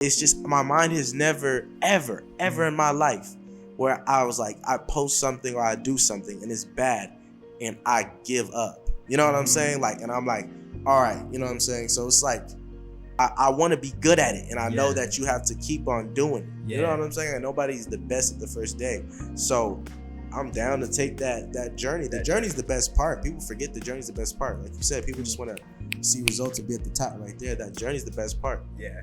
It's just my mind has never, ever in my life where I was like, I post something or I do something and it's bad and I give up. You know what I'm saying? Like, and I'm like, all right, you know what I'm saying? So it's like, I want to be good at it, and I know that you have to keep on doing it. You know what I'm saying? And nobody's the best at the first day. So I'm down to take that journey. The journey's the best part. People forget the journey's the best part. Like you said, people just want to see results and be at the top right there. That journey's the best part. Yeah.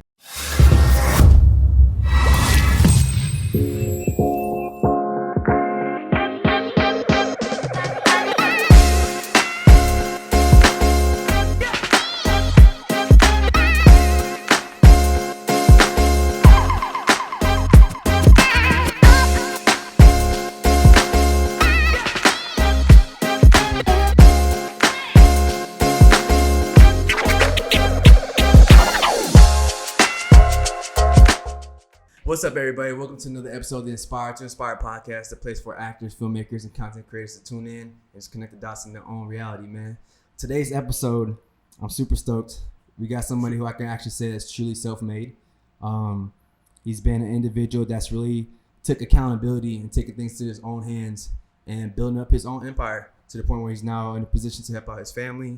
What's up, everybody? Welcome to another episode of the Inspire to Inspire podcast, a place for actors, filmmakers, and content creators to tune in and just connect the dots in their own reality, man. Today's episode, I'm super stoked. We got somebody who I can actually say is truly self-made. He's been an individual that's really took accountability and taking things to his own hands and building up his own empire to the point where he's now in a position to help out his family,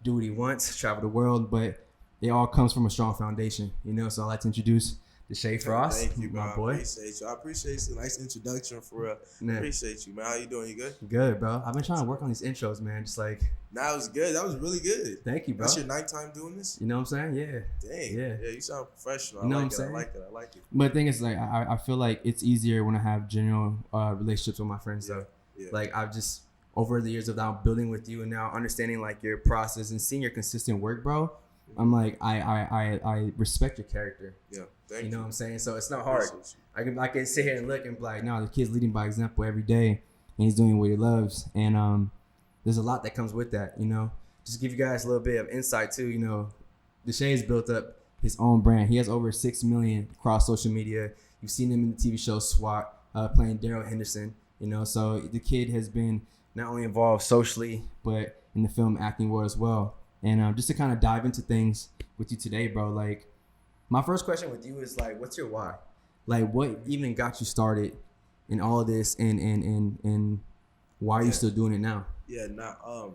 do what he wants, travel the world, but it all comes from a strong foundation, you know? So I'd like to introduce Deshae for us. Thank you, my boy. I appreciate you. Nice introduction for real. Man. Appreciate you, man. How you doing? You good? Good, bro. I've been trying to work on these intros, man. Just like. That was good. That was really good. Thank you, bro. That's your nighttime doing this? You know what I'm saying? Yeah. Dang. Yeah. You sound professional. You know I what I'm like it. saying? I like it. But the thing is, like, I feel like it's easier when I have general relationships with my friends, though. Yeah. Like, I've just, over the years of now building with you and now understanding, like, your process and seeing your consistent work, bro, I'm like, I respect your character. Yeah. Thank you know what I'm saying? So it's not hard. I can sit here and look and be like, no, the kid's leading by example every day, and he's doing what he loves. And there's a lot that comes with that, you know. Just to give you guys a little bit of insight too, you know, Deshae has built up his own brand. He has over 6 million across social media. You've seen him in the TV show SWAT, playing Daryl Henderson, you know. So the kid has been not only involved socially, but in the film acting world as well. And just to kind of dive into things with you today, bro, like, my first question with you is, like, what's your why? Like, what even got you started in all of this, and why are you still doing it now? Yeah, well,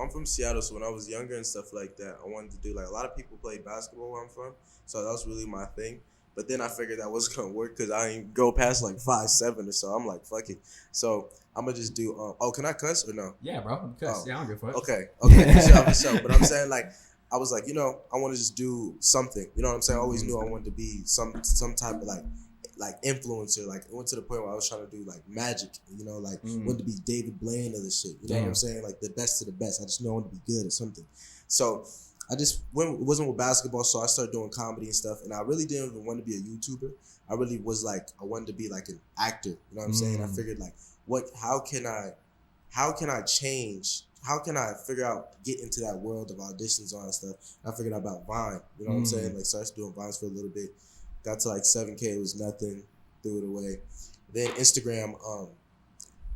I'm from Seattle, so when I was younger and stuff like that, I wanted to do, like, a lot of people play basketball where I'm from, so that was really my thing. But then I figured that wasn't going to work because I didn't go past, like, 5'7" or so. I'm like, fuck it. So I'm going to just do, can I cuss or no? Yeah, bro, cuss. Yeah, I don't give a fuck. Okay, for sure. But I'm saying, like, I was like, you know, I want to just do something. You know what I'm saying? I always knew I wanted to be some type of like influencer. Like, it went to the point where I was trying to do like magic. You know, like wanted to be David Blaine of the shit. You know what I'm saying? Like the best of the best. I just knew I wanted to be good at something. So I just wasn't with basketball, so I started doing comedy and stuff. And I really didn't even want to be a YouTuber. I really was like, I wanted to be like an actor. You know what I'm saying? I figured like, how can I change? How can I figure out, get into that world of auditions and all that stuff? I figured out about Vine, you know what I'm saying? Like, started doing Vines for a little bit. Got to like 7K, it was nothing, threw it away. Then Instagram,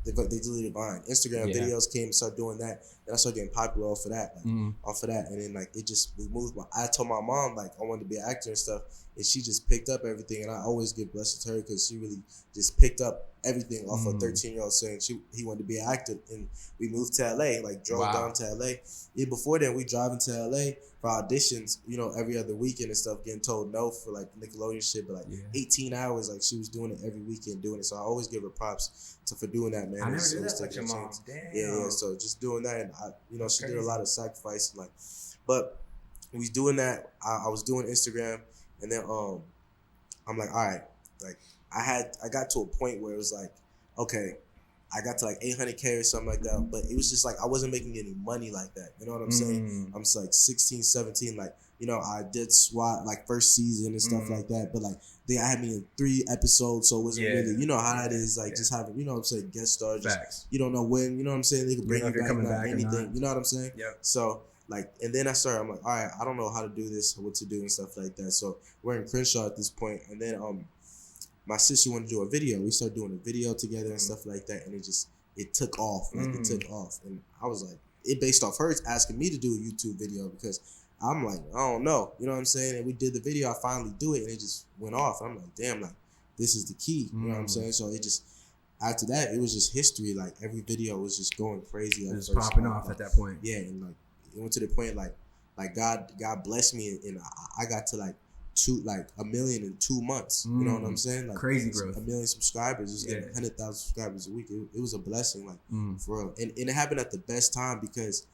they deleted Vine. Instagram videos came and started doing that. Then I started getting popular off of that. And then like, we moved. I told my mom like I wanted to be an actor and stuff. And she just picked up everything. And I always give blessings to her because she really just picked up everything off a 13-year-old saying he wanted to be an actor. And we moved to LA, like drove down to LA. Even before then, we driving to LA for auditions, you know, every other weekend and stuff, getting told no for like Nickelodeon shit, but like 18 hours, like she was doing it every weekend doing it. So I always give her props for doing that, man. I never did that like your mom. Damn. Yeah. So just doing that, and she did a lot of sacrifice, like, but we was doing that. I was doing Instagram, and then I'm like, all right, like I got to a point where it was like, okay, I got to like 800K or something like that, but it was just like I wasn't making any money like that. You know what I'm saying? I'm just like 16, 17, like, you know, I did SWAT like first season and stuff like that, but like I had me in 3 episodes, so it wasn't really, you know how that is, like just having, you know what I'm saying, guest stars, just, you don't know when, you know what I'm saying, they could bring you back anything, you know what I'm saying? Yeah. So like, and then I'm like, all right, I don't know how to do this, what to do and stuff like that. So we're in Crenshaw at this point, and then my sister wanted to do a video. We started doing a video together and stuff like that, and it took off. Like it took off, and I was like, it based off her asking me to do a YouTube video because I'm like, I don't know. You know what I'm saying? And we did the video. I finally do it, and it just went off. And I'm like, damn, like, this is the key. You know what I'm saying? So it just, after that, it was just history. Like, every video was just going crazy. Like, it was popping off like, at that point. Yeah, and like, it went to the point, like God blessed me, and I got to like 1 million in 2 months. You know what I'm saying? Like, crazy growth. 1 million subscribers, just getting 100,000 subscribers a week. It was a blessing, like, for real. And it happened at the best time, because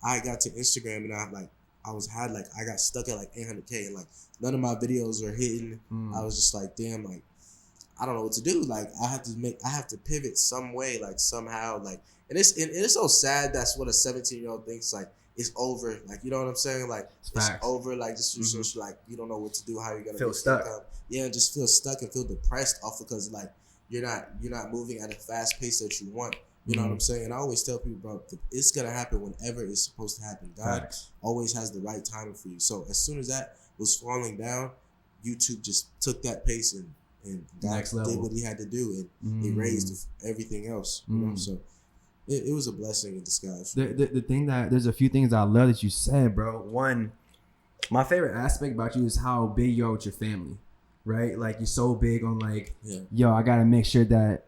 I got to Instagram, and I got stuck at like 800K, and like none of my videos are hitting. I was just like, damn, like, I don't know what to do. Like, I have to pivot some way, like, somehow, like, and it's so sad. That's what a 17-year-old thinks, like, it's over. Like, you know what I'm saying? Like, it's over. Like, just like, you don't know what to do, how you're gonna feel stuck. Yeah, just feel stuck and feel depressed off, because like you're not moving at a fast pace that you want. You know what I'm saying? And I always tell people, bro, it's gonna happen whenever it's supposed to happen. God always has the right timing for you. So as soon as that was falling down, YouTube just took that pace, and God did what He had to do, and He raised everything else. You know, so. It was a blessing in disguise. The thing that, there's a few things I love that you said, bro. One, my favorite aspect about you is how big you are with your family, right? Like, you're so big on like, yo, I got to make sure that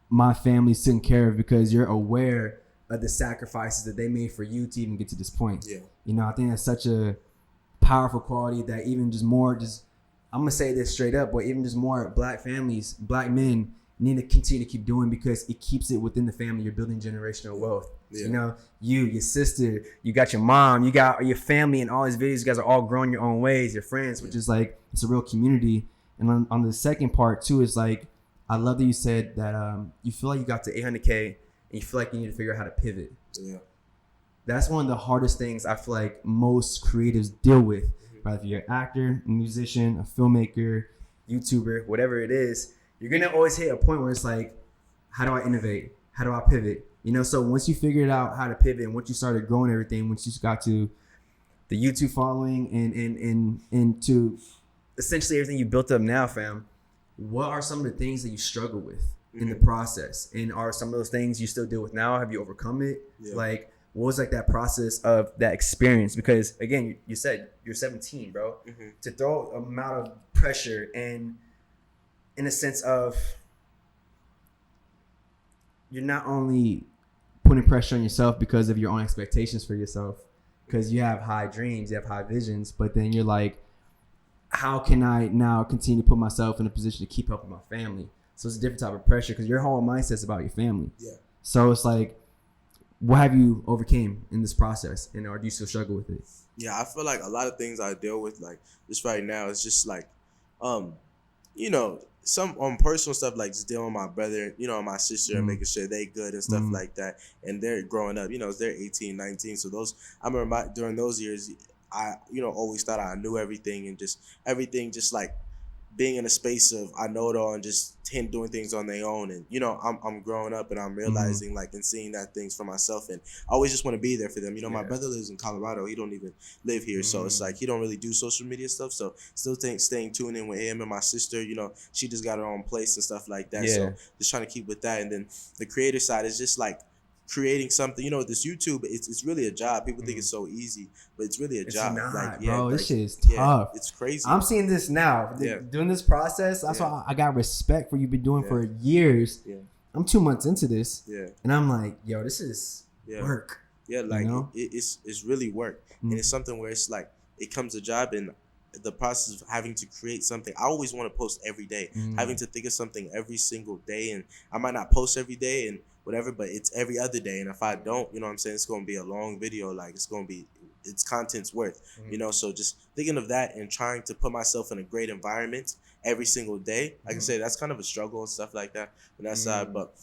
my family's taken care of, because you're aware of the sacrifices that they made for you to even get to this point. Yeah. You know, I think that's such a powerful quality that even I'm going to say this straight up, but even just more black families, black men, need to continue to keep doing, because it keeps it within the family. You're building generational wealth. You know, your sister, you got your mom, you got your family, and all these videos, you guys are all growing your own ways, your friends, which is like, it's a real community. And on the second part too, is like, I love that you said that you feel like you got to 800K and you feel like you need to figure out how to pivot. Yeah. That's one of the hardest things I feel like most creatives deal with. Whether you're an actor, a musician, a filmmaker, YouTuber, whatever it is, you're going to always hit a point where it's like, how do I innovate? How do I pivot? You know, so once you figured out how to pivot, and once you started growing everything, once you got to the YouTube following and to essentially everything you built up now, fam, what are some of the things that you struggle with in the process? And are some of those things you still deal with now? Have you overcome it? Yeah. Like, what was like that process of that experience? Because again, you said you're 17, bro. To throw an amount of pressure and in a sense of, you're not only putting pressure on yourself because of your own expectations for yourself, because you have high dreams, you have high visions, but then you're like, how can I now continue to put myself in a position to keep helping my family? So it's a different type of pressure, because your whole mindset's about your family. Yeah. So it's like, what have you overcame in this process, and or do you still struggle with it? Yeah, I feel like a lot of things I deal with, like, just right now, it's just like, you know, some personal stuff, like just dealing with my brother, you know, my sister, and making sure they good and stuff like that. And they're growing up, you know, they're 18, 19. So I remember during those years, I, you know, always thought I knew everything, and just everything, just like being in a space of I know it all, and just doing things on their own. And, you know, I'm growing up, and I'm realizing like, and seeing that things for myself, and I always just want to be there for them. You know, my brother lives in Colorado. He don't even live here. So it's like, he don't really do social media stuff. So still staying tuned in with him, and my sister, you know, she just got her own place and stuff like that. So just trying to keep with that. And then the creator side is just like creating something, you know, this YouTube, it's really a job. People think it's so easy, but it's really a job. Not, like, bro, this shit is tough. It's crazy. I'm seeing this now. Doing this process, that's why I got respect for you been doing for years. I'm 2 months into this. And I'm like, yo, this is work. Yeah, like, you know? It's really work. And it's something where it's like, it comes a job, and the process of having to create something. I always want to post every day, having to think of something every single day. And I might not post every day and whatever, but it's every other day. And if I don't, you know what I'm saying, it's going to be a long video. Like, it's content's worth, you know? So just thinking of that and trying to put myself in a great environment every single day. Like I say, that's kind of a struggle and stuff like that on that side. But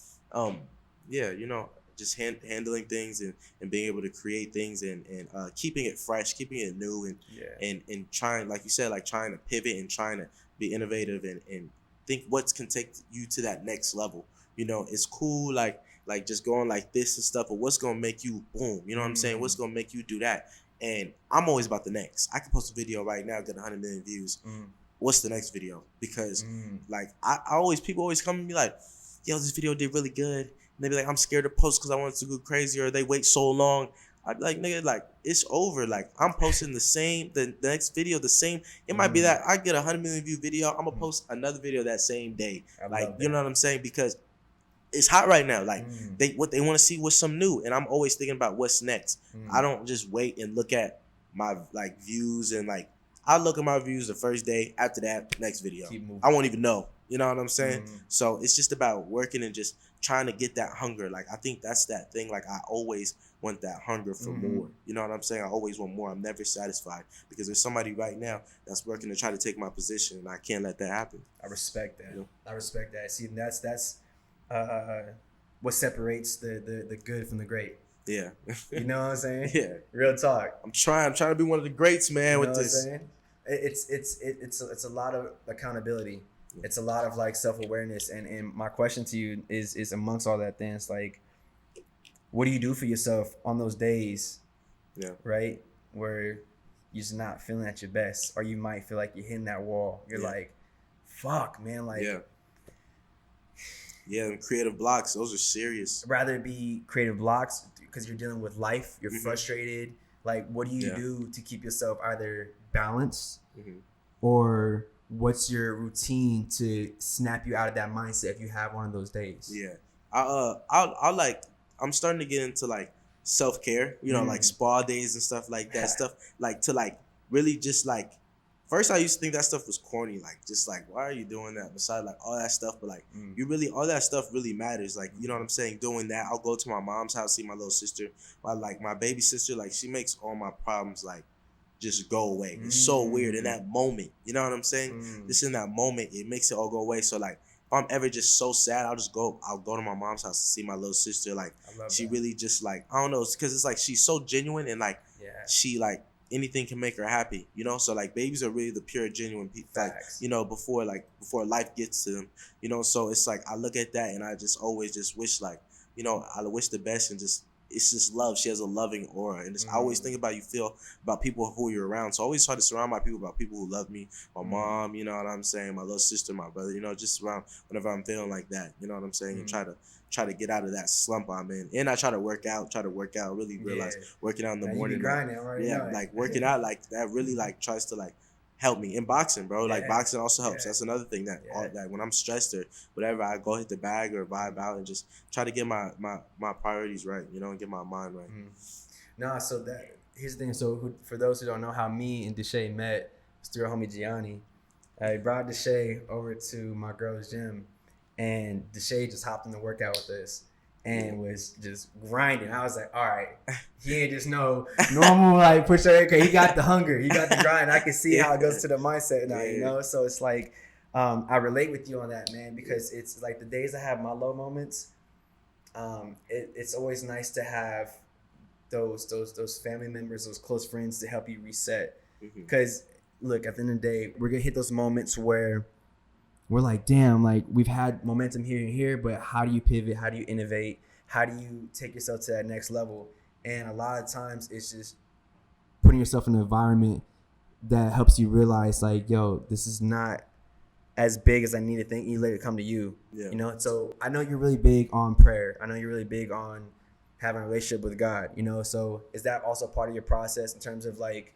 yeah, you know, just handling things and being able to create things and keeping it fresh, keeping it new, and trying, like you said, like trying to pivot and trying to be innovative and think what can take you to that next level. You know, it's cool, like just going like this and stuff, but what's gonna make you boom? You know what I'm saying? What's gonna make you do that? And I'm always about the next. I can post a video right now, get 100 million views. What's the next video? Because like people always come to me like, yo, this video did really good. And they be like, I'm scared to post because I want it to go crazy, or they wait so long. I'd be like, nigga, like it's over. Like I'm posting the next video, the same. It might be that I get 100 million view video. I'm gonna post another video that same day. Like you know what I'm saying? Because it's hot right now. Like they want to see what's some new, and I'm always thinking about what's next. I don't just wait and look at my like views and like I look at my views the first day. After that, next video, I won't even know. You know what I'm saying? So it's just about working and just trying to get that hunger. Like I think that's that thing. Like I always want that hunger for more. You know what I'm saying? I always want more. I'm never satisfied because there's somebody right now that's working to try to take my position, and I can't let that happen. I respect that. You know? I respect that. See, that's what separates the good from the great. Yeah. You know what I'm saying? Yeah. Real talk. I'm trying to be one of the greats, man, you know with this. It's a lot of accountability. It's a lot of like self-awareness. And my question to you is amongst all that then it's like, what do you do for yourself on those days? Yeah. Right? Where you're just not feeling at your best, or you might feel like you're hitting that wall. You're like, fuck, man, like yeah, and creative blocks, those are serious. Rather it be creative blocks because you're dealing with life, you're frustrated. Like, what do you do to keep yourself either balanced or what's your routine to snap you out of that mindset if you have one of those days? Yeah. I like, I'm starting to get into like self-care, you know, like spa days and stuff like that. Stuff like to like really just like, first I used to think that stuff was corny, like just like, why are you doing that? Besides like all that stuff, but like you really, all that stuff really matters. Like, you know what I'm saying? Doing that, I'll go to my mom's house, see my little sister. My baby sister, like she makes all my problems like just go away. It's so weird in that moment. You know what I'm saying? Just in that moment, it makes it all go away. So like, if I'm ever just so sad, I'll go to my mom's house to see my little sister. Like she really just like, I don't know, because it's like she's so genuine and like she like anything can make her happy, you know. So like babies are really the pure genuine people, like, you know, before life gets to them, you know. So it's like I look at that and I just always just wish, like, you know, I wish the best, and just it's just love. She has a loving aura, and I always think about about people who you're around. So I always try to surround my people about people who love me. My mom, you know what I'm saying, my little sister, my brother, you know, just around whenever I'm feeling like that, you know what I'm saying, and try to get out of that slump I'm in. And I try to work out, really realize working out in the morning. Grinding, like working out like that really like tries to like help me in boxing, bro. Like boxing also helps. That's another thing that that when I'm stressed or whatever, I go hit the bag or vibe out and just try to get my priorities right, you know, and get my mind right. Nah, so here's the thing. So for those who don't know how me and Deshae met, it's through our homie Gianni. I brought Deshae over to my girl's gym, and Deshae just hopped in the workout with us and was just grinding. I was like, all right, he ain't just no normal like push her. Okay, he got the hunger, he got the grind. I can see how it goes to the mindset now, you know. So it's like I relate with you on that, man, because it's like the days I have my low moments. It's always nice to have those family members, those close friends to help you reset. Because look, at the end of the day, we're gonna hit those moments where we're like, damn, like we've had momentum here and here, but how do you pivot? How do you innovate? How do you take yourself to that next level? And a lot of times it's just putting yourself in an environment that helps you realize like, yo, this is not as big as I need to think. You let it come to you, you know? So I know you're really big on prayer. I know you're really big on having a relationship with God, you know? So is that also part of your process in terms of like,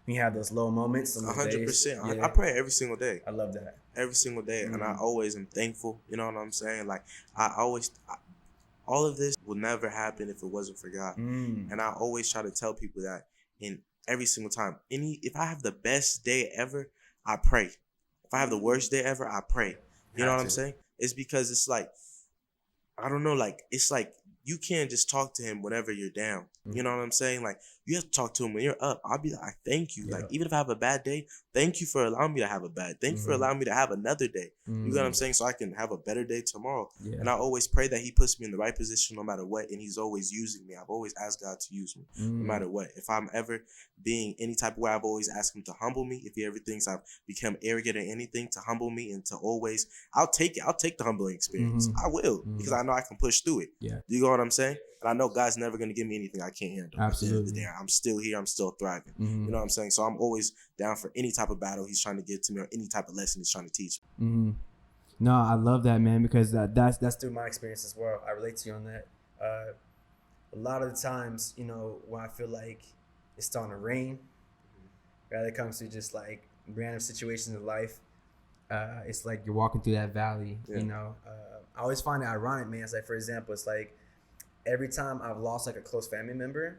when you have those low moments? 100%. I pray every single day. I love that. Every single day. And I always am thankful. You know what I'm saying? Like all of this would never happen if it wasn't for God. And I always try to tell people that in every single time. If I have the best day ever, I pray. If I have the worst day ever, I pray. You know what I'm saying? It's because it's like, I don't know, like, it's like you can't just talk to him whenever you're down. You know what I'm saying? Like, you have to talk to him when you're up. I'll be like, thank you. Like, even if I have a bad day, thank you for allowing me to have a bad. Thank you for allowing me to have another day. You know what I'm saying? So I can have a better day tomorrow. And I always pray that he puts me in the right position no matter what. And he's always using me. I've always asked God to use me no matter what. If I'm ever being any type of way, I've always asked him to humble me. If he ever thinks I've become arrogant or anything, to humble me and to always, I'll take it. I'll take the humbling experience. I will, because I know I can push through it. You know what I'm saying? And I know God's never going to give me anything I can't handle. Absolutely. I'm still here. I'm still thriving. You know what I'm saying? So I'm always down for any type of battle he's trying to get to me or any type of lesson he's trying to teach me. No, I love that, man, because that's through my experience as well. I relate to you on that. a lot of the times, you know, when I feel like it's starting to rain, rather it comes to just like random situations in life, it's like you're walking through that valley, you know. I always find it ironic, man. It's like, for example, it's like every time I've lost like a close family member,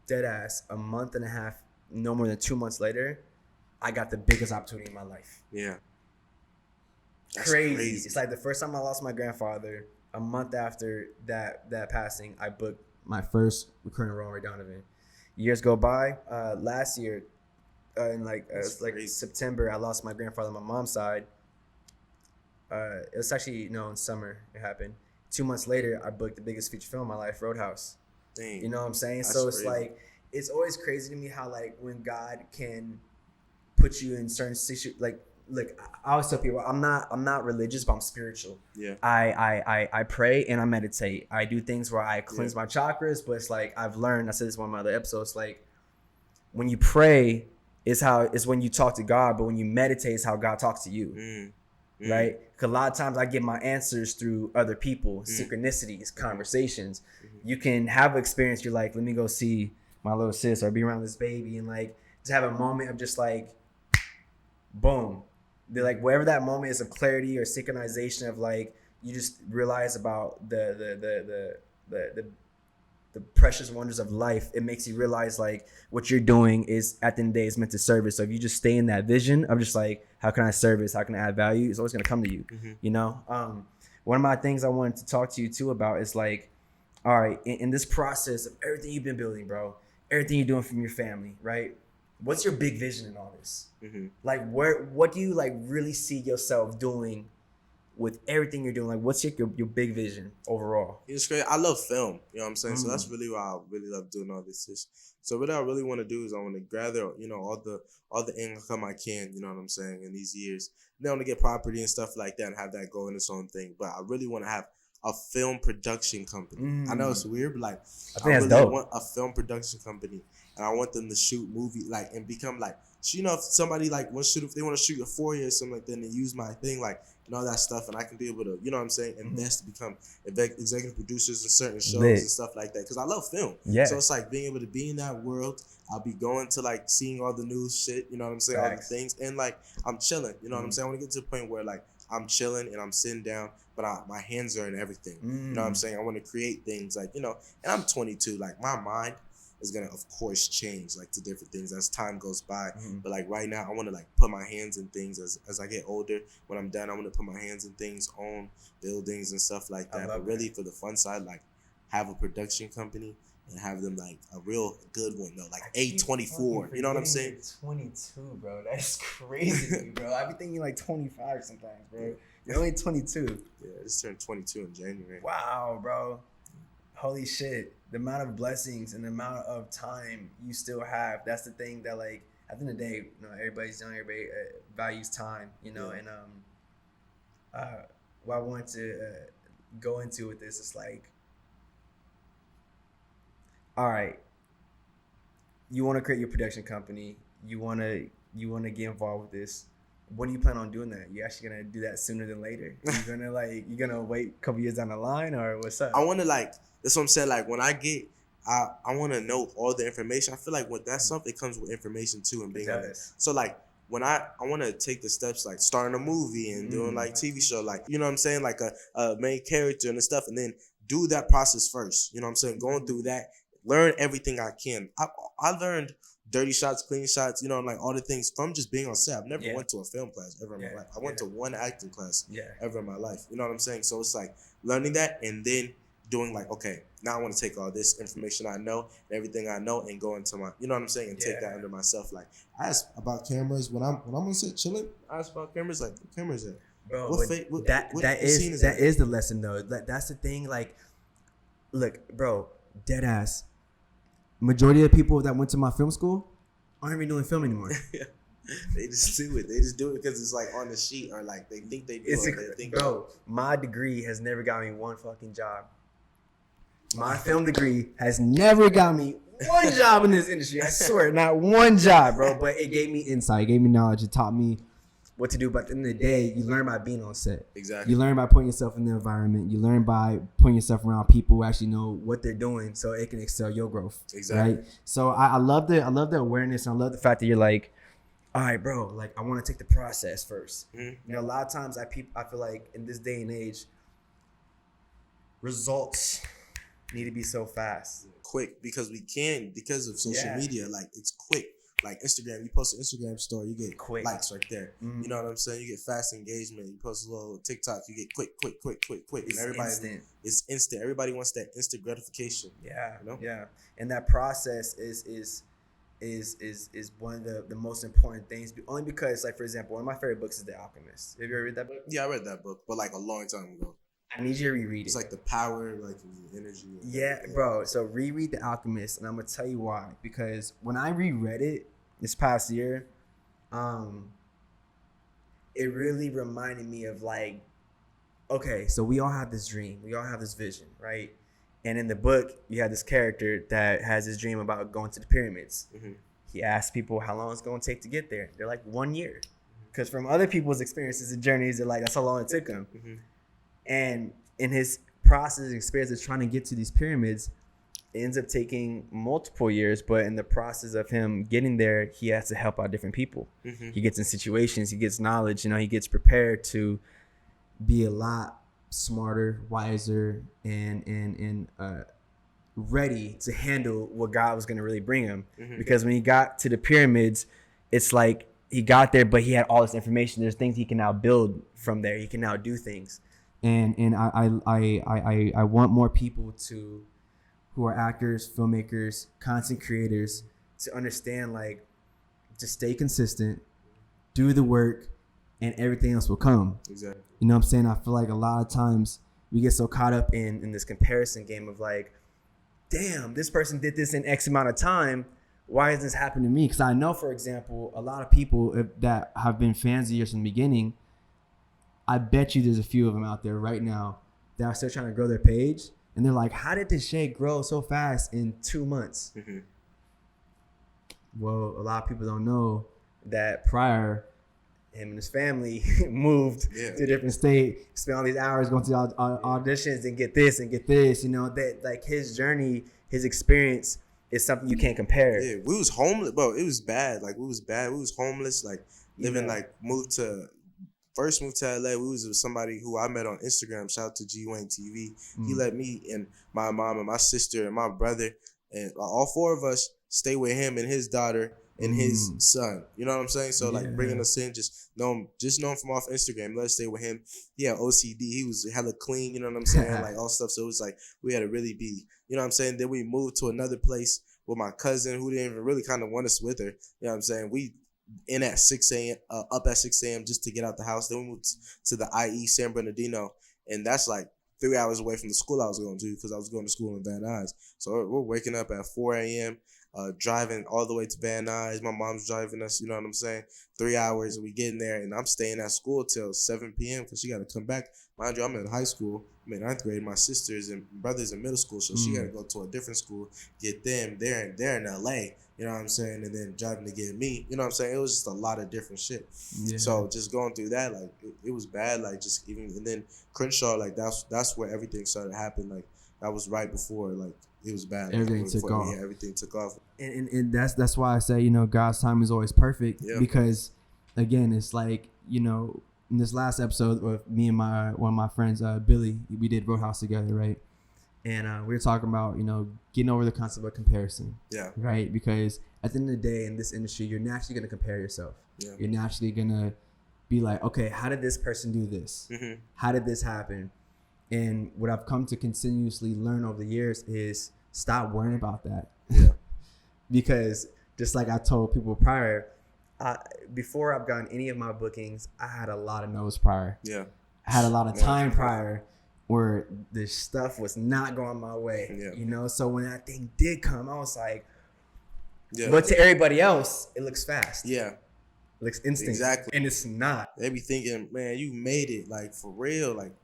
dead ass, a month and a half, no more than 2 months later, I got the biggest opportunity in my life. Yeah. Crazy. It's like the first time I lost my grandfather, a month after that passing, I booked my first recurring role in Donovan. Years go by. Last year, in like September, I lost my grandfather on my mom's side. It was actually in summer it happened. 2 months later, I booked the biggest feature film of my life, Roadhouse. Dang. You know what I'm saying? That's so it's crazy. like it's always crazy to me how like when God can put you in certain situations, like I always tell people I'm not religious, but I'm spiritual. Yeah. I pray and I meditate. I do things where I cleanse my chakras, but it's like I've learned. I said this in one of my other episodes. Like when you pray is when you talk to God, but when you meditate is how God talks to you. Right? Because a lot of times I get my answers through other people, synchronicities, conversations. You can have an experience. You're like, let me go see my little sis or be around this baby and like just have a moment of just like, boom. They're like wherever that moment is of clarity or synchronization of like you just realize about the precious wonders of life. It makes you realize like what you're doing is at the end of the day is meant to service. So if you just stay in that vision of just like how can I service, how can I add value, it's always gonna come to you. You know, one of my things I wanted to talk to you too about is like, all right, in this process of everything you've been building, bro, everything you're doing from your family, right? What's your big vision in all this? Like, what do you like really see yourself doing with everything you're doing? Like, what's your big vision overall? It's great. I love film. You know what I'm saying? So that's really why I really love doing all this. So what I really want to do is I want to gather, all the income I can, you know what I'm saying, in these years. Then I want to get property and stuff like that and have that go in its own thing. But I really want to have a film production company. I know it's weird, but like I really want a film production company, and I want them to shoot movie like and become like, if somebody like if they want to shoot a 4 year or something like that, and use my thing like and all that stuff, and I can be able to, you know what I'm saying, invest to become executive producers in certain shows and stuff like that, because I love film. So it's like being able to be in that world. I'll be going to like seeing all the new shit, you know what I'm saying, all the things, and like I'm chilling, you know what I'm saying. I want to get to the point where like I'm chilling and I'm sitting down, but my hands are in everything. You know what I'm saying? I want to create things like, and I'm 22. Like my mind is gonna, of course, change like to different things as time goes by. But like right now, I want to like put my hands in things as I get older. When I'm done, I want to put my hands in things, own buildings and stuff like that. But really, for the fun side, like have a production company and have them like a real good one though, like A24. You know what I'm saying? 22, bro. That's crazy to me, bro. I be thinking like 25 sometimes, bro. You're only 22. Yeah, I just turned 22 in January. Wow, bro. Holy shit. The amount of blessings and the amount of time you still have. That's the thing that like at the end of the day, everybody's young, everybody values time, and what I want to go into with this is like, all right, you want to create your production company, you want to get involved with this. When do you plan on doing that? You actually gonna do that sooner than later? You gonna wait a couple years down the line, or what's up? I want to like, that's what I'm saying. Like when I get, I want to know all the information. I feel like with that stuff, it comes with information too, and being honest. So like when I want to take the steps like starting a movie and doing like TV show, like, you know what I'm saying, like a main character and stuff, and then do that process first. You know what I'm saying? Going through that, learn everything I can. I learned dirty shots, clean shots, like all the things from just being on set. I've never went to a film class ever in my life. I went to one acting class ever in my life. You know what I'm saying? So it's like learning that and then doing like, okay, now I want to take all this information I know and everything I know and go into my, you know what I'm saying, and take that under myself. Like I ask about cameras when I'm on set chilling. I ask about cameras, like what cameras at? Bro, that is the lesson though. That's the thing. Like, look, bro, dead ass. Majority of the people that went to my film school aren't even doing film anymore. They just do it. They just do it because it's like on the sheet, or like they think they do. Bro, my degree has never got me one fucking job. My film degree has never got me one job in this industry. I swear, not one job, bro. But it gave me insight, it gave me knowledge, it taught me what to do. But at the end of the day, you learn by being on set. Exactly. You learn by putting yourself in the environment. You learn by putting yourself around people who actually know what they're doing, so it can excel your growth. Exactly. Right. So I love the awareness, and I love the fact that you're like, all right, bro, like I want to take the process first. You know, a lot of times I feel like in this day and age, results need to be so fast, quick, because of social media. Like, it's quick. Like Instagram, you post an Instagram story, you get quick likes right there. You know what I'm saying? You get fast engagement. You post a little TikTok, you get quick. It's and everybody, instant. It's instant. Everybody wants that instant gratification. Yeah, you know? Yeah. And that process is one of the most important things. Only because, like, for example, one of my favorite books is The Alchemist. Have you ever read that book? Yeah, I read that book, but like a long time ago. I need you to reread it. It's like the power, like the energy. Yeah, bro. So reread The Alchemist, and I'm gonna tell you why. Because when I reread it this past year, it really reminded me of like, okay, so we all have this dream, we all have this vision, right? And in the book, you have this character that has this dream about going to the pyramids. He asks people how long it's going to take to get there. They're like 1 year, because from other people's experiences and journeys, they're like, that's how long it took him. And in his process and experience of trying to get to these pyramids, it ends up taking multiple years. But in the process of him getting there, he has to help out different people. He gets in situations, he gets knowledge, you know, he gets prepared to be a lot smarter, wiser, and ready to handle what God was going to really bring him. Because when he got to the pyramids, it's like he got there, but he had all this information. There's things he can now build from there. He can now do things. And I want more people who are actors, filmmakers, content creators, to understand, like, to stay consistent, do the work, and everything else will come. Exactly. You know what I'm saying? I feel like a lot of times we get so caught up in this comparison game of like, damn, this person did this in X amount of time. Why is this happening to me? Because I know, for example, a lot of people that have been fans of yours from the beginning, I bet you there's a few of them out there right now that are still trying to grow their page. And they're like, how did Deshae grow so fast in 2 months? Well, a lot of people don't know that prior, him and his family moved to a different state, spent all these hours going to auditions and get this. You know, that like his journey, his experience is something you can't compare. Yeah, we was homeless, bro. It was bad. Like, we was bad. We was homeless, like living, like first moved to LA. We was with somebody who I met on Instagram. Shout out to G Wayne TV. He let me and my mom and my sister and my brother and all four of us stay with him and his daughter and his son. You know what I'm saying? So like bringing us in, just know him from off Instagram. Let us stay with him. He had OCD. He was hella clean. You know what I'm saying? Like all stuff. So it was like we had to really be. You know what I'm saying? Then we moved to another place with my cousin who didn't even really kind of want us with her. You know what I'm saying? We in at 6 a.m. Up at 6 a.m. just to get out the house. Then we moved to the IE San Bernardino, and that's like 3 hours away from the school I was going to, because I was going to school in Van Nuys. So we're waking up at 4 a.m., driving all the way to Van Nuys. My mom's driving us, you know what I'm saying? 3 hours, and we get in there, and I'm staying at school till 7 p.m. because she got to come back. Mind you, I'm in high school. I'm in 9th grade. My sisters and brothers in middle school, so she got to go to a different school, get them. They're in L.A., you know what I'm saying? And then driving to get me, you know what I'm saying? It was just a lot of different shit. Yeah. So just going through that, like, it was bad. Like, just even, and then Crenshaw, like, that's where everything started happening. Like, that was right before, like, it was bad. Everything took off. Yeah, everything took off. And that's why I say, you know, God's time is always perfect. Yeah. Because, again, it's like, you know, in this last episode with me and one of my friends, Billy, we did Roadhouse together, right? And we were talking about, you know, getting over the concept of comparison. Yeah. Right? Because at the end of the day, in this industry, you're naturally going to compare yourself. Yeah. You're naturally going to be like, okay, how did this person do this? How did this happen? And what I've come to continuously learn over the years is stop worrying about that. Yeah. Because just like I told people prior, before I've gotten any of my bookings, I had a lot of no's prior. Yeah. I had a lot of time prior where this stuff was not going my way. Yeah. You know, so when that thing did come, I was like, but to everybody else, it looks fast. Yeah. It looks instant. Exactly. And it's not. They be thinking, man, you made it, like, for real. Like,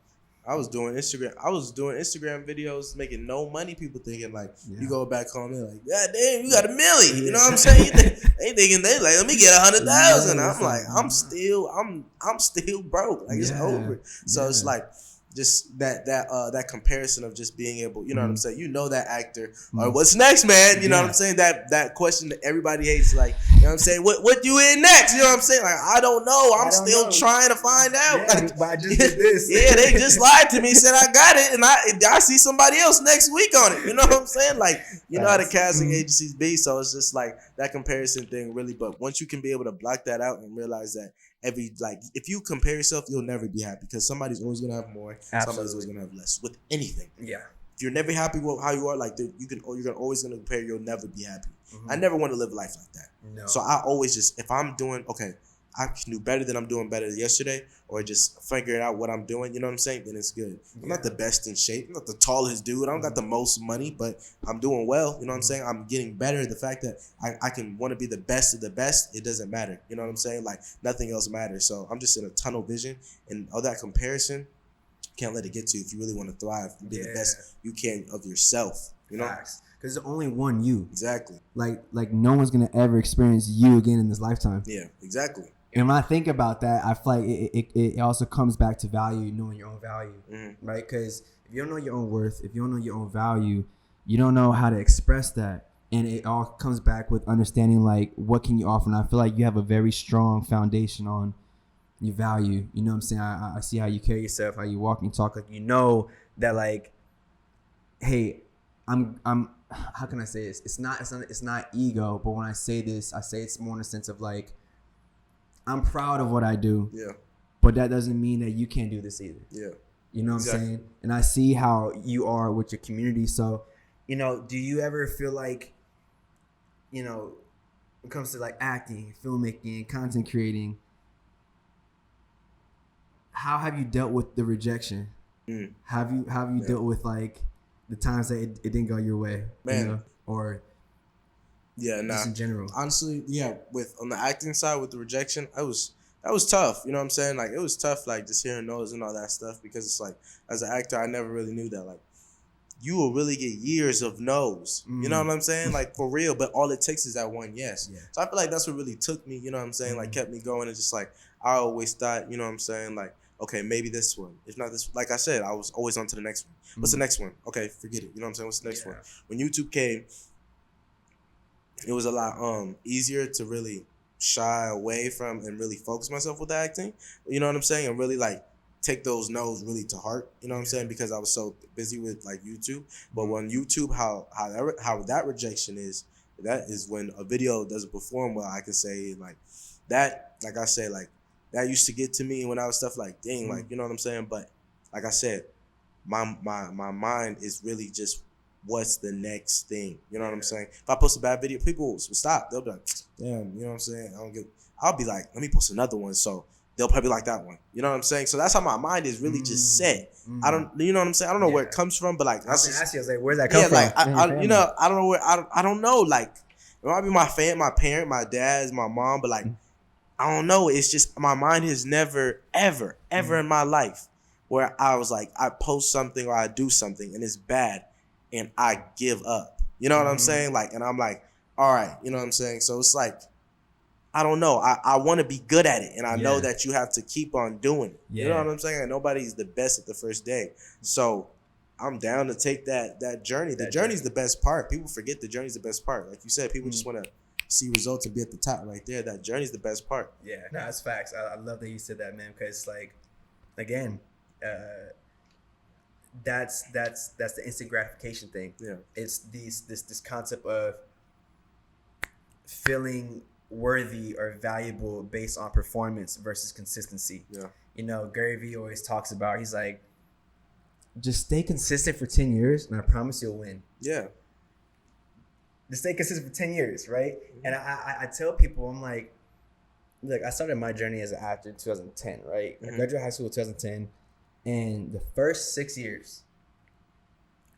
I was doing Instagram videos, making no money. People thinking like, you go back home, they're like, God damn, you got $1 million. You know what I'm saying? They thinking they like, let me get 100,000. I'm like, I'm still broke. Like it's over. So it's like, just that comparison of just being able, you know what I'm saying? You know that actor, or what's next, man? You know what I'm saying? That question that everybody hates, like, you know what I'm saying? What you in next? You know what I'm saying? Like, I don't know. I'm still trying to find out. Yeah, like, but I just did this. Yeah, they just lied to me, said I got it, and I see somebody else next week on it. You know what I'm saying? Like, you know how the casting agencies be, so it's just like that comparison thing really. But once you can be able to block that out and realize that if you compare yourself, you'll never be happy because somebody's always gonna have more. Absolutely. Somebody's always gonna have less with anything. Yeah. If you're never happy with how you are, like you're always gonna compare. You'll never be happy. I never want to live a life like that. No. So I always just, if I'm doing okay, I can do better than I'm doing better yesterday, or just figuring out what I'm doing, you know what I'm saying? Then it's good. I'm not the best in shape. I'm not the tallest dude. I don't got the most money, but I'm doing well. You know what I'm saying? I'm getting better. The fact that I can want to be the best of the best, it doesn't matter. You know what I'm saying? Like nothing else matters. So I'm just in a tunnel vision, and all that comparison, can't let it get to you if you really want to thrive and be the best you can of yourself. You know? Because there's only one you. Exactly. Like no one's gonna ever experience you again in this lifetime. Yeah, exactly. And when I think about that, I feel like it also comes back to value, knowing your own value, right? Because if you don't know your own worth, if you don't know your own value, you don't know how to express that. And it all comes back with understanding, like, what can you offer? And I feel like you have a very strong foundation on your value. You know what I'm saying? I see how you carry yourself, how you walk and talk. Like, you know that, like, hey, I'm how can I say this? It's not ego, but when I say this, I say it's more in the sense of, like, I'm proud of what I do. Yeah. But that doesn't mean that you can't do this either. Yeah. You know what I'm saying? And I see how you are with your community. So, you know, do you ever feel like, you know, when it comes to like acting, filmmaking, content creating, how have you dealt with the rejection? Have you dealt with like the times that it didn't go your way? Man. You know? Or just in general. Honestly, with on the acting side with the rejection, that was tough. You know what I'm saying? Like it was tough, like just hearing no's and all that stuff, because it's like as an actor, I never really knew that like you will really get years of no's. You know what I'm saying? Like for real, but all it takes is that one yes. Yeah. So I feel like that's what really took me, you know what I'm saying? Like kept me going, and just like I always thought, you know what I'm saying? Like, okay, maybe this one. If not this, like I said, I was always on to the next one. What's the next one? Okay, forget it. You know what I'm saying? What's the next one? When YouTube came, it was a lot easier to really shy away from and really focus myself with the acting. You know what I'm saying? And really like take those no's really to heart. You know what I'm saying? Because I was so busy with like YouTube. But when YouTube, how that rejection is, that is when a video doesn't perform well. I can say like that, like I said, like that used to get to me when I was stuff like, dang, like, you know what I'm saying? But like I said, my mind is really just what's the next thing. You know what I'm saying? If I post a bad video, people will stop. They'll be like, damn, you know what I'm saying? I'll be like, let me post another one. So they'll probably like that one. You know what I'm saying? So that's how my mind is really just set. I don't, you know what I'm saying? I don't know where it comes from, but like, that's just, I was like, where's that come from? Like, I you know, I don't know where, I don't know. Like, it might be my parent, my dad, my mom, but like, I don't know. It's just my mind has never, ever in my life where I was like, I post something or I do something and it's bad and I give up. You know what I'm saying? Like, and I'm like, all right, you know what I'm saying? So it's like, I don't know. I want to be good at it. And I know that you have to keep on doing it. You know what I'm saying? And nobody's the best at the first day. So I'm down to take that journey. The journey's the best part. People forget the journey's the best part. Like you said, people just want to see results and be at the top right there. That journey's the best part. Yeah, no, that's facts. I love that you said that, man, because like, again, that's the instant gratification thing. Yeah, it's this concept of feeling worthy or valuable based on performance versus consistency. Yeah, you know, Gary Vee always talks about, he's like, just stay consistent for 10 years and I promise you'll win. Yeah. Just stay consistent for 10 years, right? And I tell people, I'm like, look, I started my journey as an actor in 2010, right? I graduated high school in 2010, and the first 6 years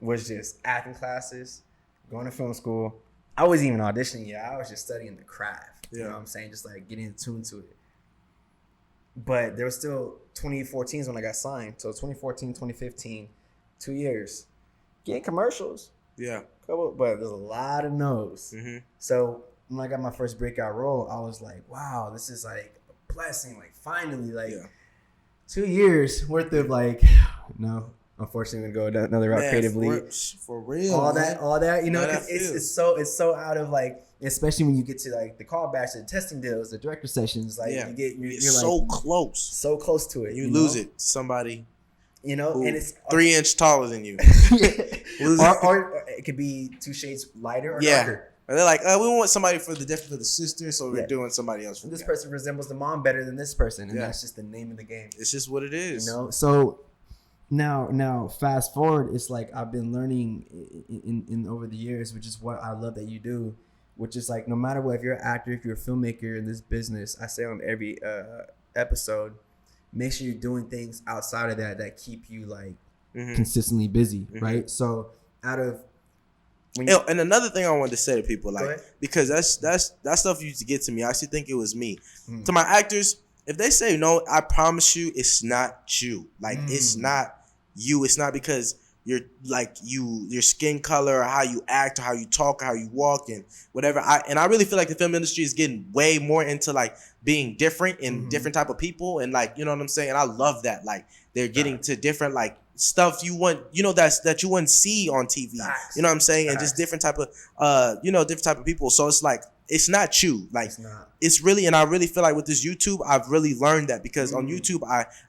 was just acting classes, going to film school. I wasn't even auditioning yet. I was just studying the craft. You know what I'm saying? Just like getting attuned to it. But there was still 2014 is when I got signed. So 2014, 2015, 2 years. Getting commercials. Yeah. But there's a lot of no's. Mm-hmm. So when I got my first breakout role, I was like, wow, this is like a blessing. Like finally, like 2 years worth of like, no, unfortunately, I'm gonna go another route creatively. For real, all that, you know, it's so out of like, especially when you get to like the callbacks, the testing deals, the director sessions, like you're so like, close to it. You lose it to somebody, you know, and it's 3 inch taller than you, or it could be 2 shades lighter or darker. Or they're like, we want somebody for the sister, so we're doing somebody else. This person resembles the mom better than this person, and that's just the name of the game. It's just what it is, you know. So now fast forward, it's like I've been learning in over the years, which is what I love that you do, which is like no matter what, if you're an actor, if you're a filmmaker in this business, I say on every episode, make sure you're doing things outside of that keep you like consistently busy, right? So out of and another thing I wanted to say to people, like, because that stuff used to get to me. I actually think it was me. To my actors, if they say no, I promise you, it's not you. Like, it's not you. It's not because you're like your skin color or how you act or how you talk or how you walk and whatever. I really feel like the film industry is getting way more into like being different and different type of people, and like, you know what I'm saying? And I love that. Like, they're getting to different like stuff you want, you know, that you wouldn't see on TV. You know what I'm saying? And just different type of different type of people. So it's like, it's not you. Like, it's really, and I really feel like with this YouTube, I've really learned that, because on YouTube,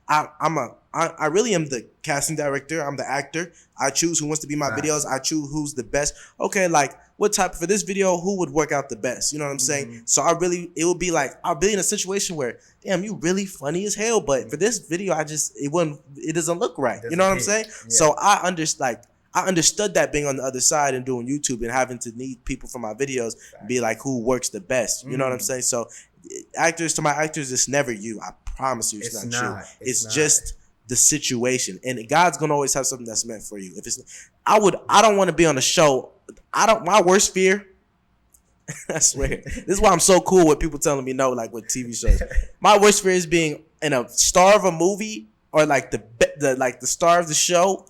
I really am the casting director. I'm the actor. I choose who wants to be my videos. I choose who's the best. Okay, like, what type for this video, who would work out the best? You know what I'm saying? So it would be like, I'll be in a situation where, damn, you really funny as hell, but for this video, it doesn't look right. You know what I'm saying? Yeah. So I understood that being on the other side and doing YouTube and having to need people for my videos, be like, who works the best. You know what I'm saying? So to my actors, it's never you. I promise you, it's not you. It's just the situation. And God's gonna always have something that's meant for you. If it's, I don't want to be on a show. My worst fear, I swear, this is why I'm so cool with people telling me no, like with TV shows. My worst fear is being in a star of a movie, or like the star of the show,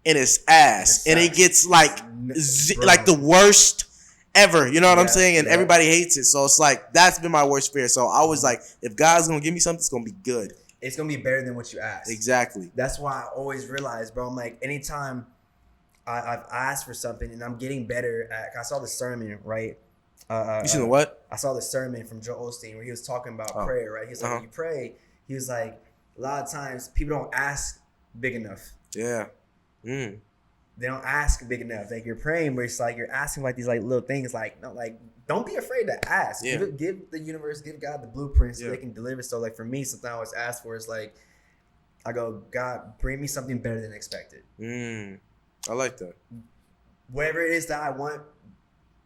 and it's ass, and it gets like the worst ever. You know what I'm saying? And everybody hates it. So it's like, that's been my worst fear. So I was like, if God's gonna give me something, it's gonna be good. It's gonna be better than what you asked. Exactly. That's why I always realize, bro. I'm like, anytime I've asked for something and I'm getting better at, I saw the sermon, right? You seen the what? I saw the sermon from Joel Osteen where he was talking about prayer, right? He was like, when you pray, he was like, a lot of times people don't ask big enough. Yeah. They don't ask big enough. Like, you're praying, but it's like you're asking like these like little things. Like, no, like, don't be afraid to ask. Yeah. Give the universe, give God the blueprint so they can deliver. So like for me, something I always ask for is like, I go, God, bring me something better than expected. I like that. Whatever it is that I want,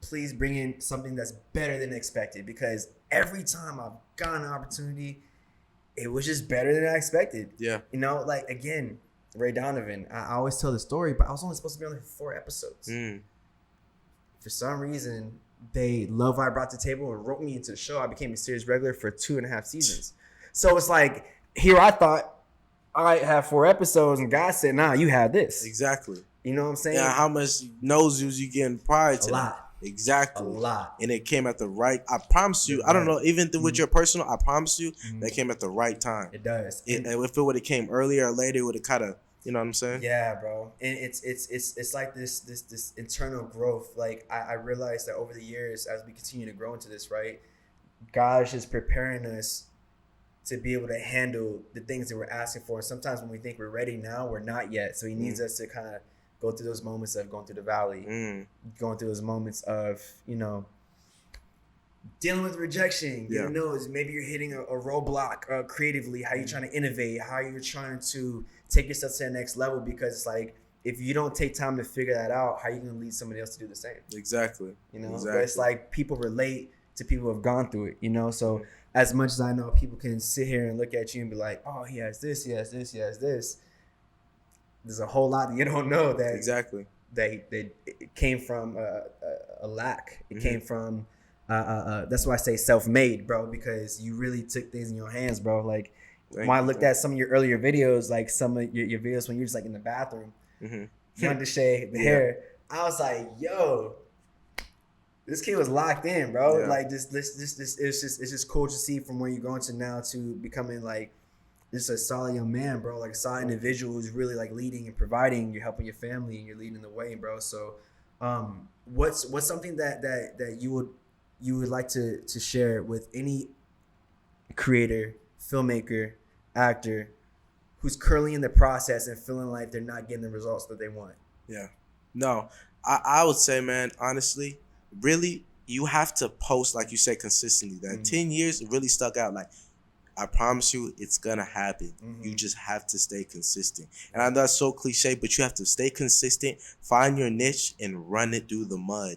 please bring in something that's better than expected. Because every time I've gotten an opportunity, it was just better than I expected. Yeah. You know, like, again, Ray Donovan, I always tell the story, but I was only supposed to be on there for 4 episodes. For some reason, they love what I brought to the table and wrote me into the show. I became a series regular for 2.5 seasons. So it's like, here I thought I have 4 episodes, and God said, nah, you have this. Exactly. You know what I'm saying? Yeah, how much nose was you getting prior to that? A lot. Exactly. A lot. And it came at the right, I promise you, I don't know, even with your personal, I promise you, that came at the right time. It does. And if it would have came earlier or later, it would have kind of, you know what I'm saying? Yeah, bro. And it's like this internal growth. Like, I realized that over the years, as we continue to grow into this, right, God is just preparing us to be able to handle the things that we're asking for. And sometimes when we think we're ready now, we're not yet. So he needs us to kind of go through those moments of going through the valley, going through those moments of, you know, dealing with rejection. You know, maybe you're hitting a roadblock creatively, how you're trying to innovate, how you're trying to take yourself to the next level, because it's like, if you don't take time to figure that out, how are you going to lead somebody else to do the same? Exactly. You know, but it's like people relate to people who have gone through it, you know? So as much as I know people can sit here and look at you and be like, oh, he has this, he has this, he has this. There's a whole lot that you don't know that that it came from a lack. It came from, that's why I say self-made, bro, because you really took things in your hands, bro. Like, when I looked at some of your earlier videos, like some of your videos when you're just like in the bathroom, young Deshae, the hair, I was like, yo, this kid was locked in, bro. Yeah. Like this, it's just cool to see from where you're going to now to becoming like just a solid young man, bro. Like a solid individual who's really like leading and providing. You're helping your family and you're leading the way, bro. So, what's something that you would like to share with any creator, filmmaker, actor who's currently in the process and feeling like they're not getting the results that they want? Yeah, no, I would say, man, honestly, really, you have to post, like you said, consistently. That 10 years really stuck out. Like, I promise you, it's gonna happen. You just have to stay consistent. And I know that's so cliche, but you have to stay consistent, find your niche, and run it through the mud.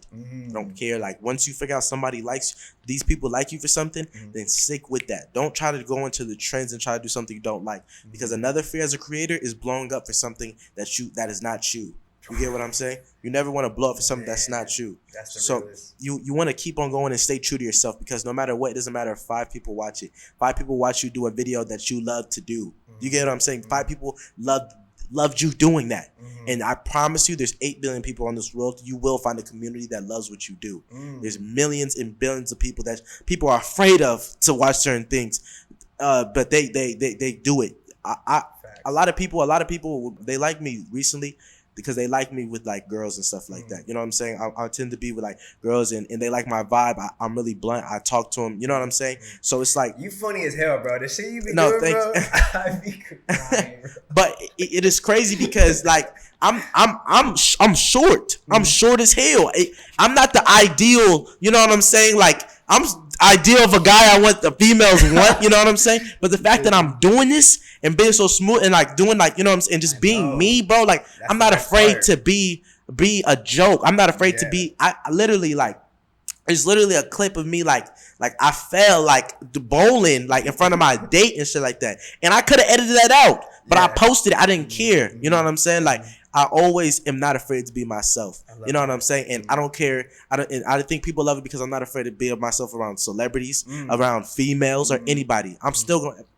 Don't care. Like, once you figure out somebody likes you, these people like you for something, then stick with that. Don't try to go into the trends and try to do something you don't like. Because another fear as a creator is blowing up for something that is not you. You get what I'm saying? You never want to blow up for something that's not you. That's the so realist. You want to keep on going and stay true to yourself, because no matter what, it doesn't matter if 5 people watch it. 5 people watch you do a video that you love to do. You get what I'm saying? 5 people loved you doing that. And I promise you, there's 8 billion people on this world. You will find a community that loves what you do. There's millions and billions of people that people are afraid of to watch certain things, but they do it. A lot of people, they like me recently because they like me with like girls and stuff like that. You know what I'm saying? I tend to be with like girls and they like my vibe. I'm really blunt. I talk to them. You know what I'm saying? So it's like, you funny as hell, bro. The shit you be doing, bro. I be crying, bro. But it is crazy because like I'm short. I'm short as hell. I'm not the ideal. You know what I'm saying? Like, I'm ideal of a guy I want the females want, you know what I'm saying? But the fact that I'm doing this and being so smooth and like doing like, you know what I'm saying, and just being me, bro, like that's I'm not afraid to be a joke. I'm not afraid to be, I literally like, there's literally a clip of me like I fell like bowling like in front of my date and shit like that. And I could have edited that out, but I posted it. I didn't care. You know what I'm saying? Like, I always am not afraid to be myself. You know what I'm saying? And I don't care. I think people love it because I'm not afraid to be myself around celebrities, around females or anybody. I'm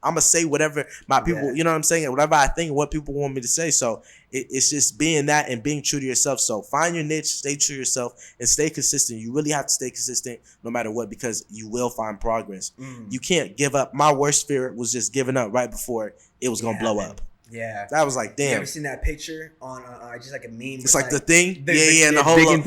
gonna say whatever my people, you know what I'm saying? And whatever I think and what people want me to say. So it's just being that and being true to yourself. So find your niche, stay true to yourself, and stay consistent. You really have to stay consistent no matter what, because you will find progress. You can't give up. My worst fear was just giving up right before it was gonna blow up. Yeah, that was like, damn. You ever seen that picture on just like a meme? It's like the thing, and the whole I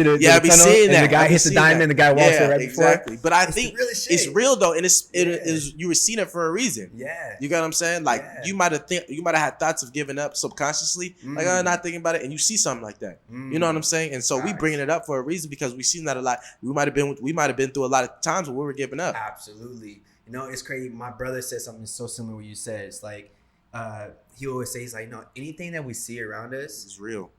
be seeing that. And the guy hits the diamond, and the guy walks right before. Exactly. But I think it's real though, and it is you were seeing it for a reason. Yeah, you got what I'm saying? Like you might have had thoughts of giving up subconsciously, like I'm not thinking about it, and you see something like that. You know what I'm saying? And so we bringing it up for a reason because we've seen that a lot. We might have been through a lot of times where we were giving up. Absolutely. You know, it's crazy. My brother said something so similar to what you said. It's like, he always says, like, no, anything that we see around us is real.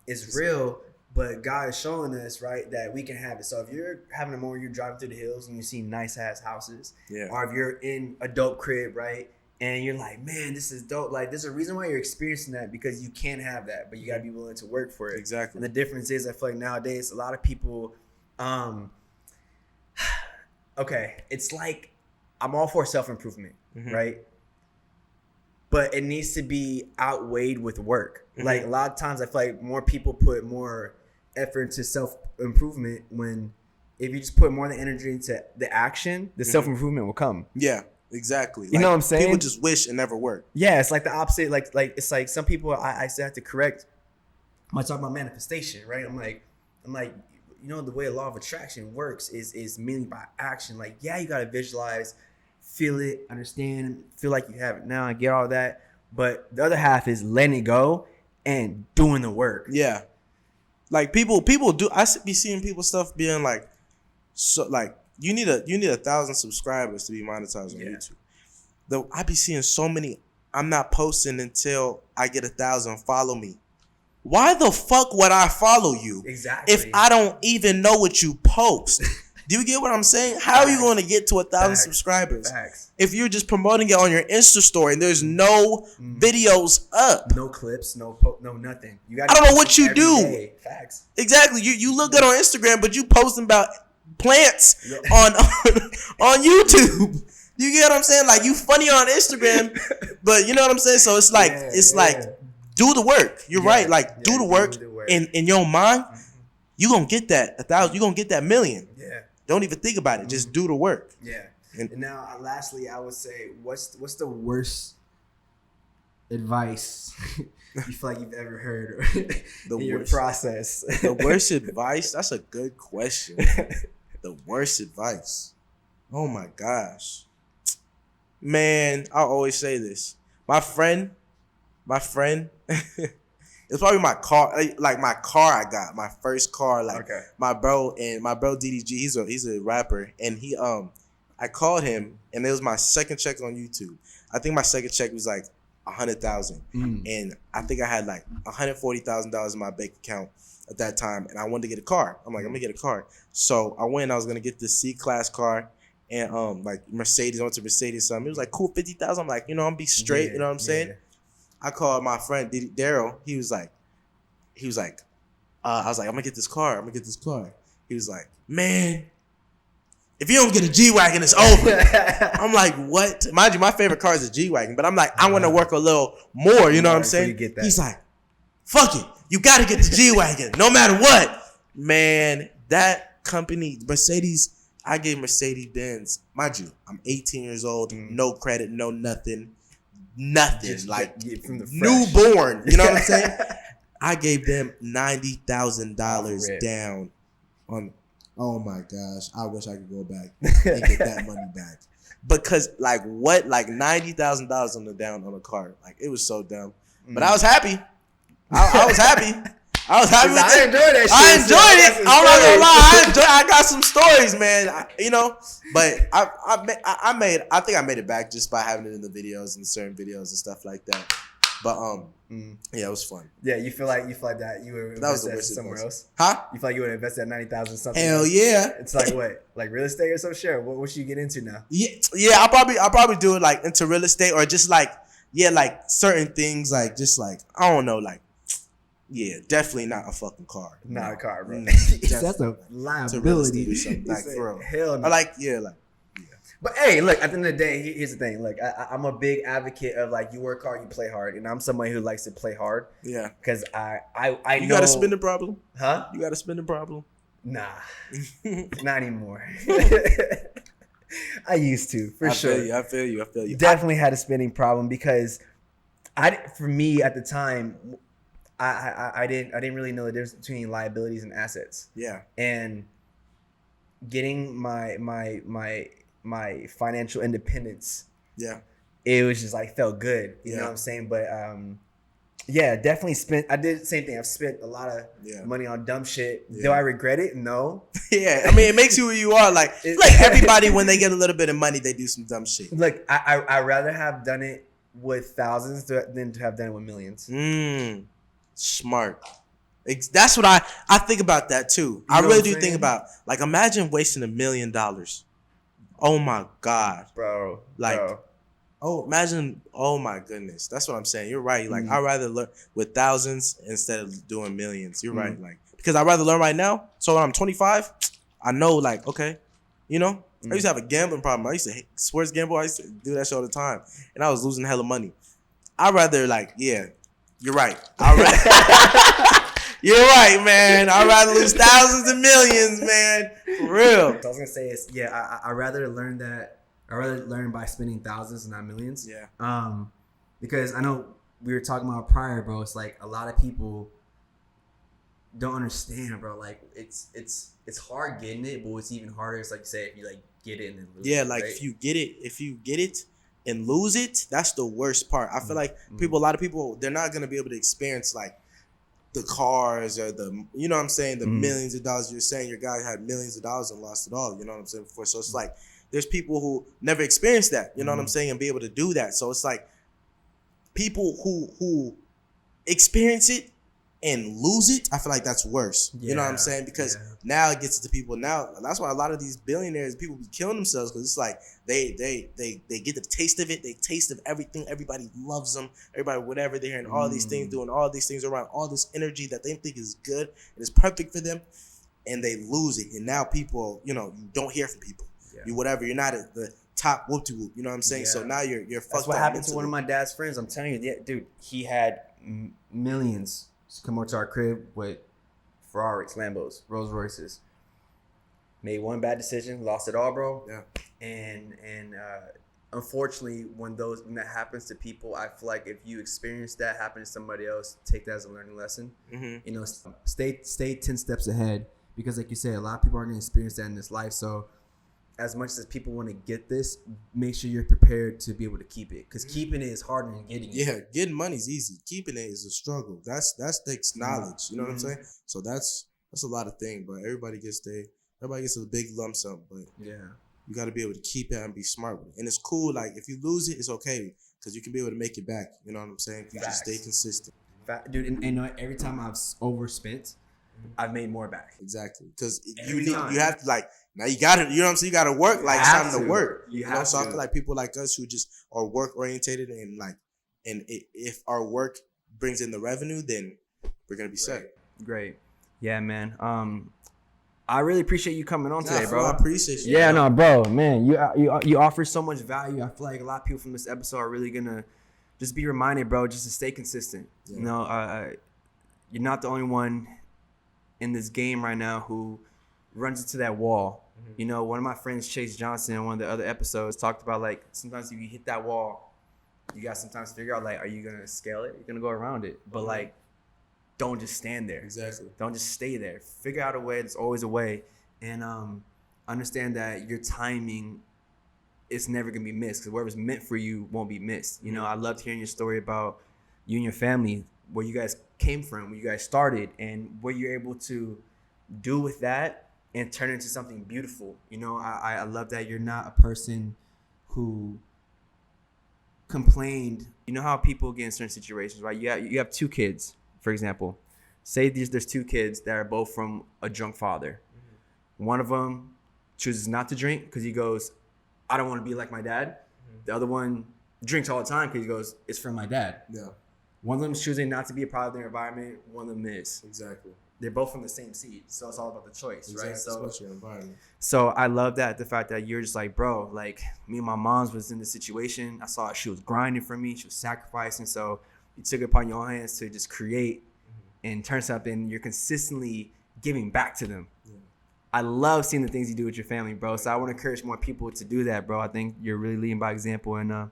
It's real, but God is showing us, right, that we can have it. So if you're having a moment, you're driving through the hills and you see nice ass houses, or if you're in a dope crib, right, and you're like, man, this is dope. Like, there's a reason why you're experiencing that, because you can't have that, but you gotta be willing to work for it. Exactly. And the difference is, I feel like nowadays a lot of people, okay, it's like, I'm all for self-improvement, right? But it needs to be outweighed with work. Like, a lot of times I feel like more people put more effort into self-improvement when if you just put more of the energy into the action, the self-improvement will come. Yeah, exactly. You know what I'm saying? People just wish it never worked. Yeah, it's like the opposite. Like it's like some people I still have to correct when I talk about manifestation, right? I'm like, you know, the way a law of attraction works is mainly by action. Like, yeah, you gotta visualize, feel it, understand, feel like you have it now, and get all that. But the other half is letting it go and doing the work. Yeah. Like people do. I be seeing people stuff being like, so like you need 1,000 subscribers to be monetized on YouTube. Though I be seeing so many. I'm not posting until I get 1,000 follow me. Why the fuck would I follow you? Exactly. If I don't even know what you post. Do you get what I'm saying? How are you going to get to 1,000 subscribers if you're just promoting it on your Insta story and there's no videos up, no clips, no nothing? I don't know what you do. Day. Facts. Exactly. You look good on Instagram, but you posting about plants on YouTube. You get what I'm saying? Like, you funny on Instagram, but you know what I'm saying? So it's like, like, do the work. You're right. Like, do the work. In your mind, you gonna get that 1,000. You gonna get that million. Yeah. Don't even think about it. Just do the work. Yeah. And now, lastly, I would say, what's the worst advice you feel like you've ever heard in your process? The worst advice? That's a good question. The worst advice. Oh my gosh. Man, I always say this. My friend, it's probably my car, like my car I got, my first car, like my bro DDG, he's a rapper, and he I called him, and it was my second check on YouTube. I think my second check was like 100,000, and I think I had like $140,000 in my bank account at that time, and I wanted to get a car. I'm like, I'm gonna get a car. So I went. I was gonna get this C-class car, and like Mercedes. I went to Mercedes. Something. It was like cool, 50,000. I'm like, I'm gonna be straight. You know what I'm saying? I called my friend Daryl. He was like, I was like, I'm gonna get this car. He was like, man, if you don't get a G-Wagon, it's over. I'm like, what? Mind you, my favorite car is a G-Wagon, but I'm like, I want to work a little more. You know what I'm saying? He's like, fuck it. You got to get the G-Wagon no matter what. Man, that company, Mercedes, I gave Mercedes-Benz. Mind you, I'm 18 years old, no credit, no nothing. Just like from the newborn. You know what I'm saying? I gave them $90,000 down on. Oh my gosh! I wish I could go back and get that money back. Because like what? Like $90,000 on the down on a car. Like it was so dumb. But I was happy. I was happy. I was happy with it. I enjoyed that shit. I enjoyed it. I'm not gonna lie. I got some stories, man. But I think I made it back just by having it in the videos and certain videos and stuff like that. But yeah, it was fun. Yeah, you feel like that you would invest that somewhere else? Huh? You feel like you would invest that 90,000 something? Hell else? yeah! It's like what, like real estate or some shit? What should you get into now? Yeah. I'll probably do it like into real estate or just like like certain things like just like I don't know like. Yeah, definitely not a fucking car. Not a car, bro. That's a liability. Like for real. Hell no. I like. But hey, look, at the end of the day, here's the thing. Look, I'm a big advocate of like you work hard, you play hard, and I'm somebody who likes to play hard. Yeah. Because I you got a spending problem? Huh? You got a spending problem? Nah, not anymore. I used to, for sure. I feel you. Definitely had a spending problem because for me at the time, I didn't really know the difference between liabilities and assets. Yeah. And getting my financial independence. Yeah. It was just like felt good. You know what I'm saying? But yeah, definitely I did the same thing. I've spent a lot of money on dumb shit. Do I regret it? No. Yeah. I mean, it makes you who you are. Like everybody, when they get a little bit of money, they do some dumb shit. Look, I'd rather have done it with thousands than to have done it with millions. Smart. That's what I think about that too. I really do think about like imagine wasting $1 million. Oh my God, bro. Imagine. Oh my goodness. That's what I'm saying. You're right. Like I'd rather learn with thousands instead of doing millions. You're right. Like because I'd rather learn right now. So when I'm 25, I know like okay, I used to have a gambling problem. I used to sports gamble. I used to do that shit all the time, and I was losing hella money. I'd rather You're right. You're right, man. I'd rather lose thousands and millions, man. For real. What I was gonna say is, I'd rather learn that. I'd rather learn by spending thousands and not millions. Yeah. Because I know we were talking about prior, bro. It's like a lot of people don't understand, bro. Like it's hard getting it, but what's even harder is like you say if you like get it and then lose it. Yeah, like right? if you get it and lose it, that's the worst part. I feel like a lot of people, they're not gonna be able to experience like the cars or the, you know what I'm saying, the millions of dollars. You're saying your guy had millions of dollars and lost it all. You know what I'm saying before. So it's like there's people who never experienced that. You know what I'm saying, and be able to do that. So it's like people who experience it and lose it, I feel like that's worse. You know what I'm saying? Because now it gets to people. Now that's why a lot of these billionaires, people be killing themselves because it's like they get the taste of it. They taste of everything. Everybody loves them. Everybody, whatever, they're hearing all these things, doing all these things around, all this energy that they think is good and is perfect for them, and they lose it. And now people, you don't hear from people. You whatever. You're not at the top whoop-de-whoop. You know what I'm saying? Yeah. So now you're fucked up. That's what happened mentally. to one of my dad's friends. I'm telling you, yeah, dude, he had millions come over to our crib with Ferraris, Lambos, Rolls Royces. Made one bad decision, lost it all, bro. Yeah. And unfortunately, when that happens to people, I feel like if you experience that happen to somebody else, take that as a learning lesson. Mm-hmm. You know, stay 10 steps ahead, because like you said, a lot of people aren't going to experience that in this life. So as much as people want to get this, make sure you're prepared to be able to keep it, because keeping it is harder than getting it. Yeah, getting money's easy. Keeping it is a struggle. That takes knowledge. You know what I'm saying? So that's a lot of things. But everybody gets a big lump sum. But Yeah. you got to be able to keep it and be smart with it. And it's cool. Like, if you lose it, it's okay, because you can be able to make it back. You know what I'm saying? If you just stay consistent. Dude, and every time I've overspent, I've made more back. Exactly. Because you have to, like, now you got to, you know what I'm saying? You got to work. Like, it's time to work. You know? have So I to. feel like people like us who just are work orientated and if our work brings in the revenue, then we're going to be set. Great. Yeah, man. I really appreciate you coming on today, bro. I appreciate you. Yeah, no, bro, man, you offer so much value. I feel like a lot of people from this episode are really gonna just be reminded, bro, just to stay consistent. Yeah. You know, you're not the only one in this game right now who runs into that wall. Mm-hmm. You know, one of my friends, Chase Johnson, in one of the other episodes, talked about, like, sometimes if you hit that wall, you got sometimes to figure out, like, are you gonna scale it? You're gonna go around it, but like, don't just stand there. Exactly. Don't just stay there. Figure out a way. There's always a way. And understand that your timing is never going to be missed, because whatever's meant for you won't be missed. You know, I loved hearing your story about you and your family, where you guys came from, where you guys started, and what you're able to do with that and turn it into something beautiful. You know, I love that you're not a person who complained. You know how people get in certain situations, right? You have two kids. For example, say there's two kids that are both from a drunk father. Mm-hmm. One of them chooses not to drink because he goes, I don't want to be like my dad. Mm-hmm. The other one drinks all the time because he goes, it's from my dad. Yeah. One of them is choosing not to be a part of their environment. One of them is. Exactly. They're both from the same seed. So it's all about the choice, exactly. Right? So it's your environment. So I love that, the fact that you're just like, bro, like, me and my mom's was in this situation. I saw she was grinding for me. She was sacrificing. So you took it upon your own hands to just create and turn something. You're consistently giving back to them. Yeah. I love seeing the things you do with your family, bro. So I want to encourage more people to do that, bro. I think you're really leading by example, and I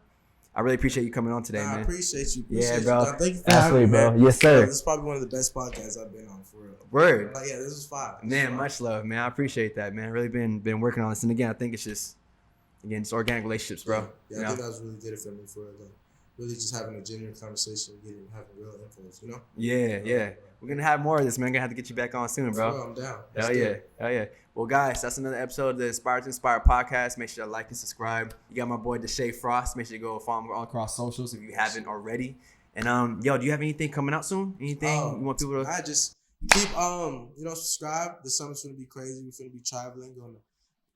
really appreciate you coming on today, man. I appreciate you. Yeah, bro. You. Thank you for having me, bro. Man. Yes, sir. This is probably one of the best podcasts I've been on, for real. Word. Like, yeah, this was fire. Man, much love, man. I appreciate that, man. Really been working on this, and again, I think it's just organic relationships, bro. Yeah, I think that was really good for me, for like, really just having a genuine conversation, having real influence, you know? Yeah. We're going to have more of this, man. I'm going to have to get you back on soon, bro. Well, I'm down. Hell yeah. Well, guys, that's another episode of the Inspire to Inspire podcast. Make sure to like and subscribe. You got my boy, Deshae Frost. Make sure you go follow him all across socials if you haven't already. And, yo, do you have anything coming out soon? Anything you want people to... I just keep, subscribe. The summer's going to be crazy. We're going to be traveling, going to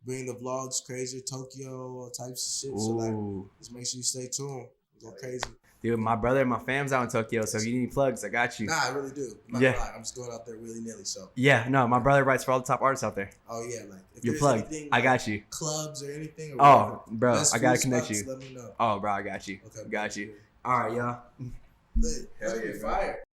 bring the vlogs crazy, Tokyo, all types of shit. Ooh. So, like, just make sure you stay tuned. Go crazy. Dude, my brother and my fam's out in Tokyo, so if you need plugs, I got you. Nah, I really do. I'm not gonna lie. I'm just going out there willy-nilly, so. Yeah, no, my brother writes for all the top artists out there. Oh, yeah, like, if you're plugged. Anything, I got you. Clubs or anything. Or whatever, bro, I gotta connect spots, you. Let me know. Oh, bro, I got you. Okay, got you. All right, y'all. Hell yeah, fire.